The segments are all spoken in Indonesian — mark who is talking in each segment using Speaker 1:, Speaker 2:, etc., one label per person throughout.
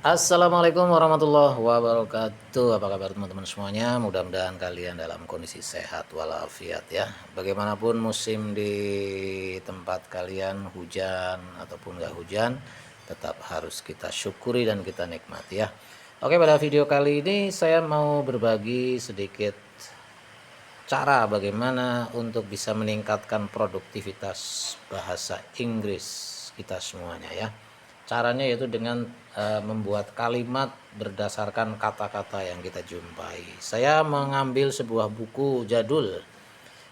Speaker 1: Assalamualaikum warahmatullahi wabarakatuh. Apa kabar teman-teman semuanya? Mudah-mudahan kalian dalam kondisi sehat walafiat ya. Bagaimanapun musim di tempat kalian, hujan ataupun nggak hujan, tetap harus kita syukuri dan kita nikmati ya. Oke, pada video kali ini saya mau berbagi sedikit cara bagaimana untuk bisa meningkatkan produktivitas bahasa Inggris kita semuanya ya. Caranya yaitu dengan membuat kalimat berdasarkan kata-kata yang kita jumpai. Saya mengambil sebuah buku jadul.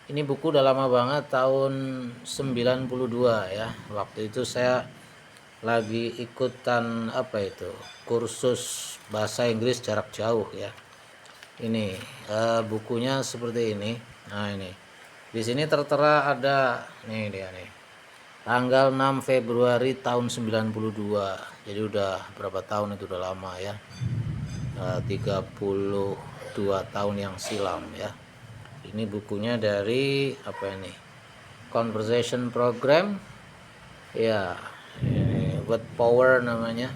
Speaker 1: Ini buku udah lama banget, tahun 92 ya. Waktu itu saya lagi ikutan kursus bahasa Inggris jarak jauh ya. Ini bukunya seperti ini. Nah, ini di sini tertera ada nih, dia nih, tanggal 6 Februari tahun 92. Jadi udah berapa tahun itu, udah lama ya. 32 tahun yang silam ya. Ini bukunya dari apa ini? Conversation Program. Ya, ini Word Power namanya.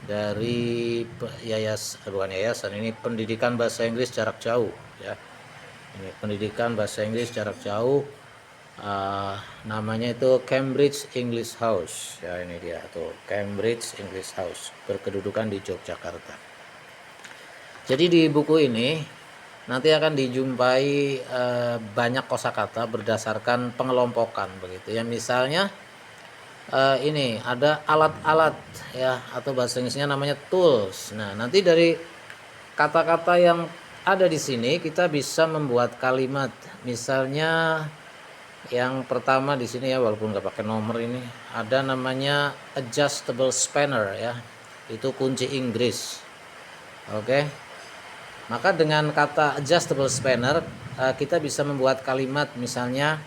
Speaker 1: Dari bukan yayasan, ini Pendidikan Bahasa Inggris Jarak Jauh ya. Ini Pendidikan Bahasa Inggris Jarak Jauh. Namanya itu Cambridge English House ya. Ini dia tuh, Cambridge English House, berkedudukan di Yogyakarta. Jadi di buku ini nanti akan dijumpai banyak kosakata berdasarkan pengelompokan begitu ya. Misalnya ini ada alat-alat ya, atau bahasa Inggrisnya namanya tools. Nah, nanti dari kata-kata yang ada di sini kita bisa membuat kalimat. Misalnya yang pertama di sini ya, walaupun nggak pakai nomor, ini ada namanya adjustable spanner ya. Itu kunci Inggris. Oke. Maka dengan kata adjustable spanner kita bisa membuat kalimat, misalnya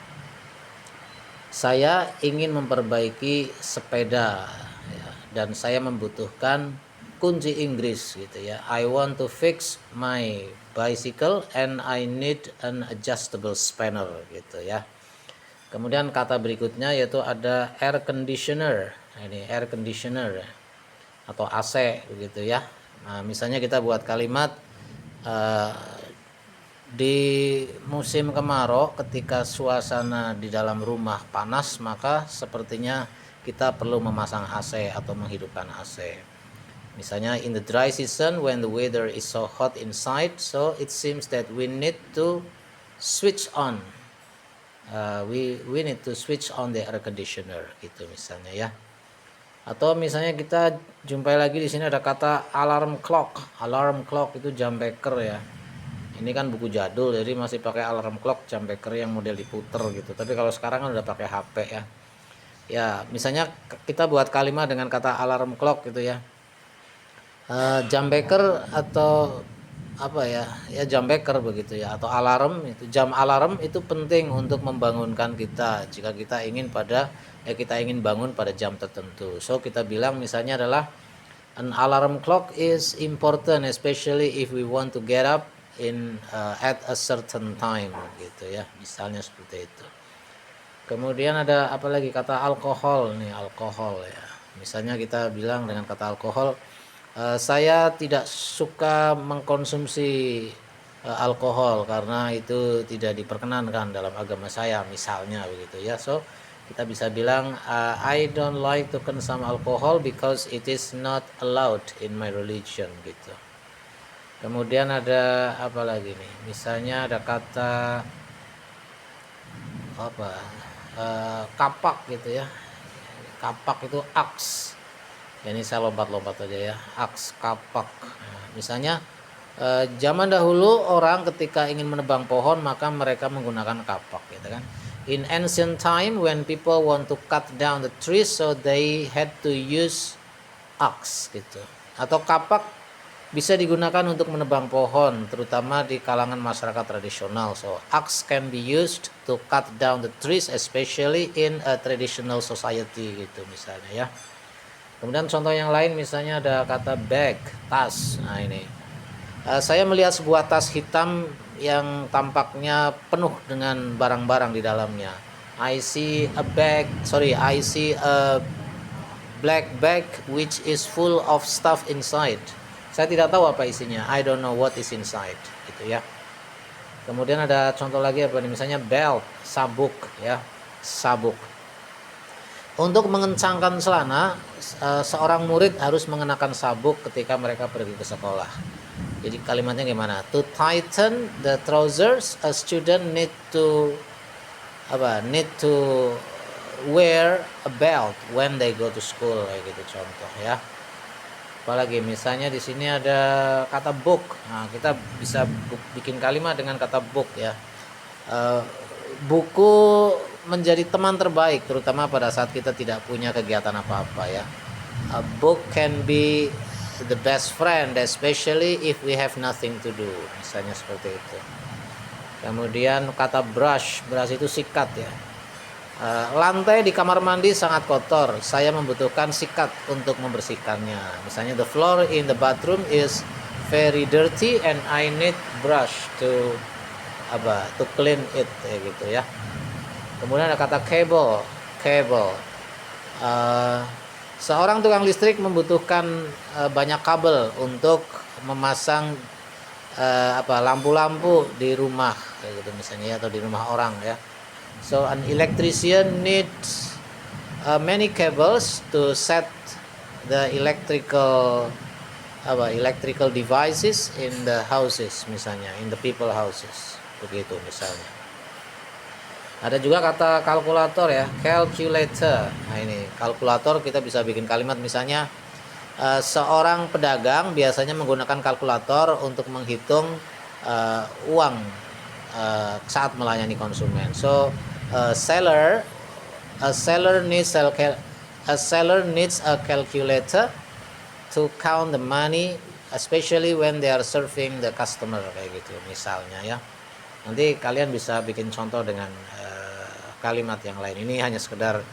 Speaker 1: saya ingin memperbaiki sepeda ya, dan saya membutuhkan kunci Inggris gitu ya. I want to fix my bicycle and I need an adjustable spanner gitu ya. Kemudian kata berikutnya yaitu ada air conditioner. Nah, ini air conditioner atau AC begitu ya. Nah, misalnya kita buat kalimat di musim kemarau ketika suasana di dalam rumah panas, maka sepertinya kita perlu memasang AC atau menghidupkan AC. Misalnya in the dry season when the weather is so hot inside, so it seems that we need to switch on. We need to switch on the air conditioner gitu misalnya ya. Atau misalnya kita jumpai lagi di sini ada kata alarm clock. Alarm clock itu jam beker ya. Ini kan buku jadul, jadi masih pakai alarm clock, jam beker yang model diputer gitu. Tapi kalau sekarang kan udah pakai HP ya. Ya, misalnya kita buat kalimat dengan kata alarm clock gitu ya. Jam beker atau apa ya, jam beker begitu ya, atau alarm itu, jam alarm itu penting untuk membangunkan kita jika kita ingin bangun pada jam tertentu. So kita bilang misalnya adalah an alarm clock is important especially if we want to get up in at a certain time gitu ya, misalnya seperti itu. Kemudian ada apa lagi, kata alkohol nih, alkohol ya. Misalnya kita bilang dengan kata alkohol, saya tidak suka mengkonsumsi alkohol karena itu tidak diperkenankan dalam agama saya misalnya begitu ya. So kita bisa bilang I don't like to consume alcohol because it is not allowed in my religion gitu. Kemudian ada apa lagi nih, misalnya ada kata apa, kapak gitu ya. Kapak itu aks. Ini saya lompat-lompat aja ya, aks, kapak. Nah, misalnya zaman dahulu orang ketika ingin menebang pohon maka mereka menggunakan kapak gitu kan. In ancient time when people want to cut down the trees, so they had to use axe gitu. Atau kapak bisa digunakan untuk menebang pohon, terutama di kalangan masyarakat tradisional. So axe can be used to cut down the trees especially in a traditional society gitu misalnya ya. Kemudian contoh yang lain misalnya ada kata bag, tas. Nah ini saya melihat sebuah tas hitam yang tampaknya penuh dengan barang-barang di dalamnya. I see a black bag which is full of stuff inside. Saya tidak tahu apa isinya. I don't know what is inside, gitu ya. Kemudian ada contoh lagi apa nih? Misalnya belt, sabuk ya, sabuk. Untuk mengencangkan celana, seorang murid harus mengenakan sabuk ketika mereka pergi ke sekolah. Jadi kalimatnya gimana? To tighten the trousers, a student need to wear a belt when they go to school, kayak gitu contoh ya. Apalagi misalnya di sini ada kata book. Nah, kita bisa bikin kalimat dengan kata book ya. Buku menjadi teman terbaik terutama pada saat kita tidak punya kegiatan apa-apa ya. A book can be the best friend especially if we have nothing to do, misalnya seperti itu. Kemudian kata brush itu sikat ya. Lantai di kamar mandi sangat kotor, saya membutuhkan sikat untuk membersihkannya. Misalnya the floor in the bathroom is very dirty and I need brush to clean it, kayak gitu ya. Kemudian ada kata cable. Seorang tukang listrik membutuhkan banyak kabel untuk memasang lampu-lampu di rumah, kayak gitu misalnya, atau di rumah orang ya. So an electrician needs many cables to set the electrical devices in the houses, misalnya in the people houses, begitu misalnya. Ada juga kata kalkulator ya, calculator. Nah ini kalkulator, kita bisa bikin kalimat misalnya seorang pedagang biasanya menggunakan kalkulator untuk menghitung uang saat melayani konsumen. So a seller needs a calculator to count the money, especially when they are serving the customer, kayak gitu misalnya ya. Nanti kalian bisa bikin contoh dengan kalimat yang lain. Ini hanya sekedar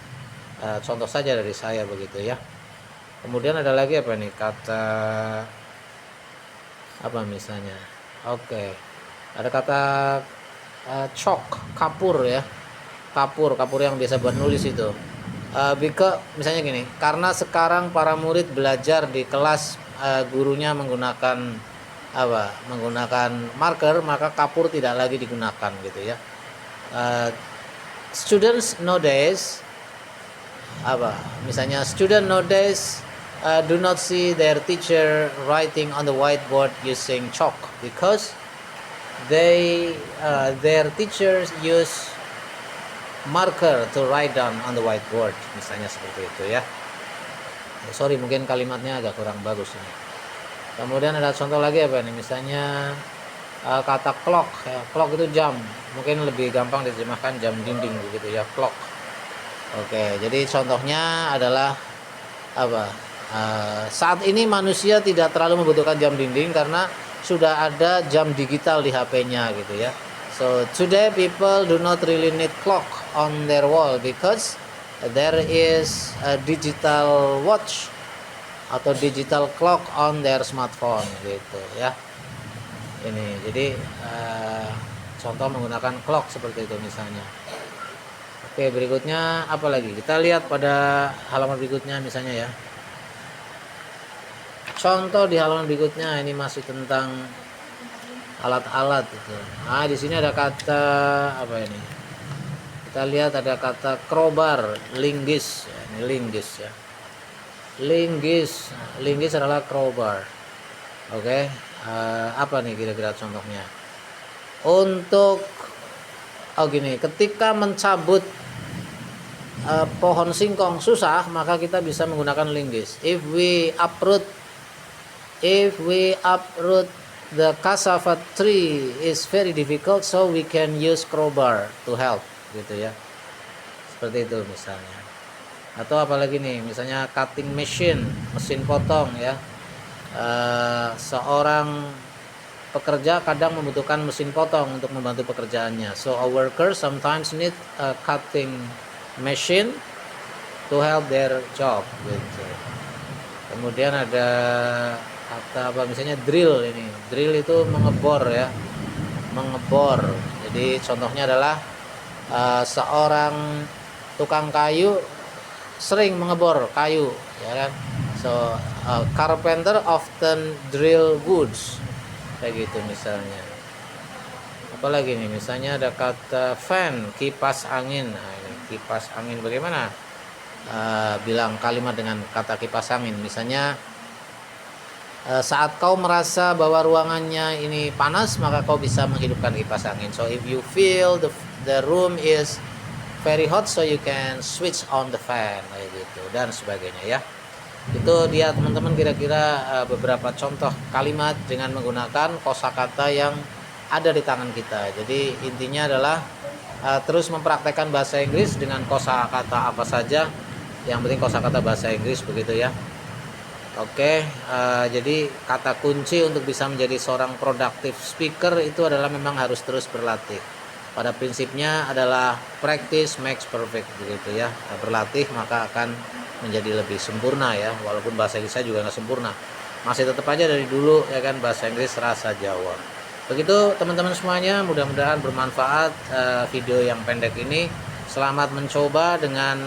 Speaker 1: contoh saja dari saya, begitu ya. Kemudian ada lagi apa nih? Kata apa misalnya? Oke. Ada kata chalk, kapur ya. Kapur yang biasa buat nulis itu. Because misalnya gini, karena sekarang para murid belajar di kelas gurunya menggunakan marker, maka kapur tidak lagi digunakan, gitu ya. Students nowadays student nowadays do not see their teacher writing on the whiteboard using chalk because their teachers use marker to write down on the whiteboard, misalnya seperti itu ya. Sorry, mungkin kalimatnya agak kurang bagus ini. Kemudian ada contoh lagi apa nih? Misalnya kata clock ya. Clock itu jam, mungkin lebih gampang diterjemahkan jam dinding, begitu ya, clock. Oke, jadi contohnya adalah saat ini manusia tidak terlalu membutuhkan jam dinding karena sudah ada jam digital di HP-nya, gitu ya. So today people do not really need clock on their wall because there is a digital watch atau digital clock on their smartphone, gitu ya. Ini jadi contoh menggunakan clock seperti itu misalnya. Oke, berikutnya apa lagi? Kita lihat pada halaman berikutnya misalnya ya. Contoh di halaman berikutnya ini masih tentang alat-alat itu. Nah, di sini ada kata apa ini? Kita lihat ada kata crowbar, linggis. Ya, ini linggis ya. Linggis adalah crowbar. Oke. Apa nih kira-kira contohnya? Untuk ketika mencabut pohon singkong susah, maka kita bisa menggunakan linggis. If we uproot the cassava tree is very difficult, so we can use crowbar to help, gitu ya. Seperti itu misalnya. Atau apalagi nih, misalnya cutting machine, mesin potong ya. Seorang pekerja kadang membutuhkan mesin potong untuk membantu pekerjaannya. So a worker sometimes need a cutting machine to help their job, gitu. Kemudian ada kata misalnya drill. Ini drill itu mengebor ya, mengebor. Jadi contohnya adalah seorang tukang kayu sering mengebor kayu, ya kan. So carpenter often drill woods, kayak gitu misalnya. Apalagi nih, misalnya ada kata fan, kipas angin. Nah, ini kipas angin bagaimana bilang kalimat dengan kata kipas angin? Misalnya saat kau merasa bahwa ruangannya ini panas, maka kau bisa menghidupkan kipas angin. So if you feel the room is very hot, so you can switch on the fan, kayak gitu dan sebagainya ya. Itu dia teman-teman, kira-kira beberapa contoh kalimat dengan menggunakan kosakata yang ada di tangan kita. Jadi intinya adalah terus mempraktekkan bahasa Inggris dengan kosakata apa saja. Yang penting kosakata bahasa Inggris, begitu ya. Oke, jadi kata kunci untuk bisa menjadi seorang productive speaker itu adalah memang harus terus berlatih. Pada prinsipnya adalah practice makes perfect, begitu ya. Berlatih maka akan menjadi lebih sempurna ya. Walaupun bahasa Inggris saya juga nggak sempurna, masih tetap aja dari dulu ya kan bahasa Inggris rasa Jawa. Begitu teman-teman semuanya, mudah-mudahan bermanfaat video yang pendek ini. Selamat mencoba dengan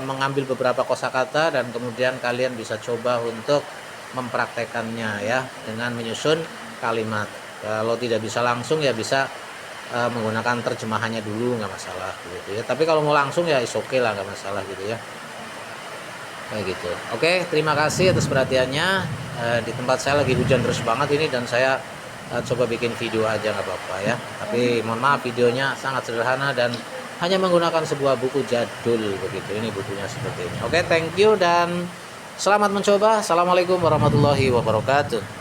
Speaker 1: mengambil beberapa kosakata dan kemudian kalian bisa coba untuk mempraktekannya ya dengan menyusun kalimat. Kalau tidak bisa langsung ya bisa menggunakan terjemahannya dulu, nggak masalah gitu ya. Tapi kalau mau langsung ya is okay lah, nggak masalah gitu ya. Kayak gitu. Oke, terima kasih atas perhatiannya. Di tempat saya lagi hujan terus banget ini dan saya coba bikin video aja nggak apa-apa ya. Tapi mohon maaf, videonya sangat sederhana dan hanya menggunakan sebuah buku jadul begitu. Ini bukunya seperti ini. Oke, thank you dan selamat mencoba. Assalamualaikum warahmatullahi wabarakatuh.